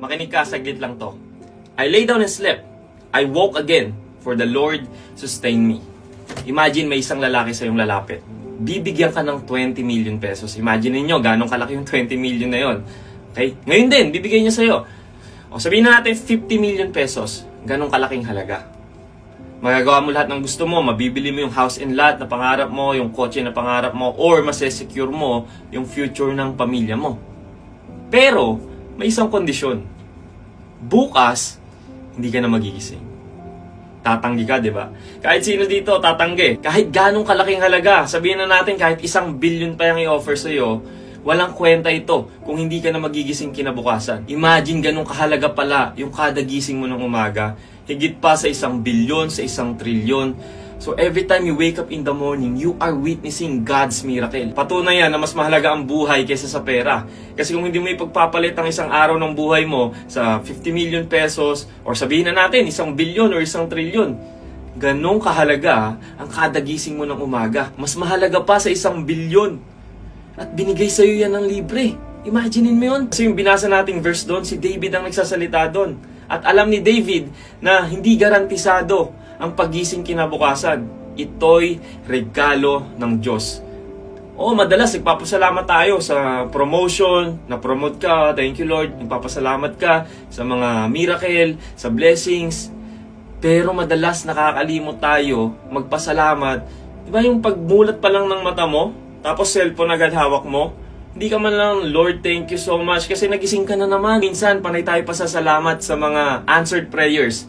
Makinig ka, saglit lang to. I lay down and slept. I woke again, for the Lord sustained me. Imagine may isang lalaki sa iyong lalapit. Bibigyan ka ng 20 million pesos. Imagine niyo ganong kalaki yung 20 million na yon. Okay? Ngayon din, bibigyan niya sa iyo. O sabihin na natin 50 million pesos. Ganong kalaking halaga. Magagawa mo lahat ng gusto mo. Mabibili mo yung house and lot na pangarap mo, yung kotse na pangarap mo, or masesecure mo yung future ng pamilya mo. Pero, may isang kondisyon. Bukas, hindi ka na magigising. Tatanggi ka, di ba? Kahit sino dito, tatanggi. Kahit ganong kalaking halaga, sabihin na natin kahit 1 billion pa yung i-offer sa'yo, walang kwenta ito kung hindi ka na magigising kinabukasan. Imagine ganong kahalaga pala yung kada gising mo ng umaga. Higit pa sa 1 billion, sa 1 trilyon. So every time you wake up in the morning, you are witnessing God's miracle. Patunay yan na mas mahalaga ang buhay kaysa sa pera. Kasi kung hindi mo ipagpapalit ang isang araw ng buhay mo sa 50 million pesos, or sabihin na natin 1 billion or 1 trilyon, ganong kahalaga ang kada gising mo ng umaga. Mas mahalaga pa sa 1 billion. At binigay sa'yo yan ng libre. Imaginein mo yun. Kasi yung binasa nating verse doon, si David ang nagsasalita doon. At alam ni David na hindi garantisado ang pagising kinabukasan. Ito'y regalo ng Diyos. Oo, madalas nagpapasalamat tayo sa promotion, na-promote ka, thank you Lord. Nagpapasalamat ka sa mga miracle, sa blessings. Pero madalas nakakalimot tayo magpasalamat. Diba yung pagmulat pa lang ng mata mo, tapos cellphone agad hawak mo, hindi ka man lang, Lord, thank you so much, kasi nagising ka na naman. Minsan, panay tayo pasasalamat sa mga answered prayers.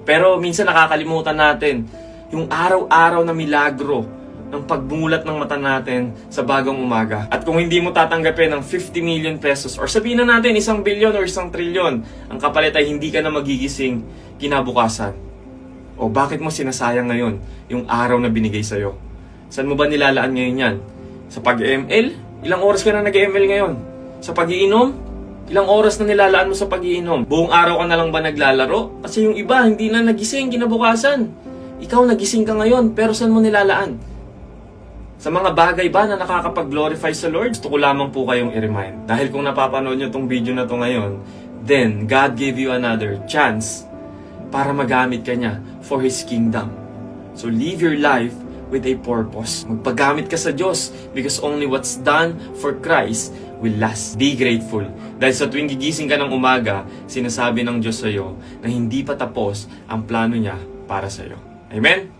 Pero minsan nakakalimutan natin yung araw-araw na milagro ng pagbumulat ng mata natin sa bagong umaga. At kung hindi mo tatanggapin ng 50 million pesos, or sabihin na natin 1 billion or 1 trilyon, ang kapalit ay hindi ka na magigising kinabukasan. O bakit mo sinasayang ngayon yung araw na binigay sa'yo? Saan mo ba nilalaan ngayon yan? Sa pag-ML? Ilang oras ka na nag-ML ngayon? Sa pag-iinom? Ilang oras na nilalaan mo sa pag-iinom? Buong araw ka na lang ba naglalaro? Kasi yung iba, hindi na nagising kinabukasan. Ikaw nagising ka ngayon, pero saan mo nilalaan? Sa mga bagay ba na nakakapag-glorify sa Lord? Gusto ko lamang po kayong i-remind. Dahil kung napapanood nyo tong video na to ngayon, then God gave you another chance para magamit ka niya for His kingdom. So live your life with a purpose. Magpagamit ka sa Diyos because only what's done for Christ will last. Be grateful. Dahil sa tuwing gigising ka ng umaga, sinasabi ng Diyos sa'yo na hindi pa tapos ang plano niya para sa'yo. Amen?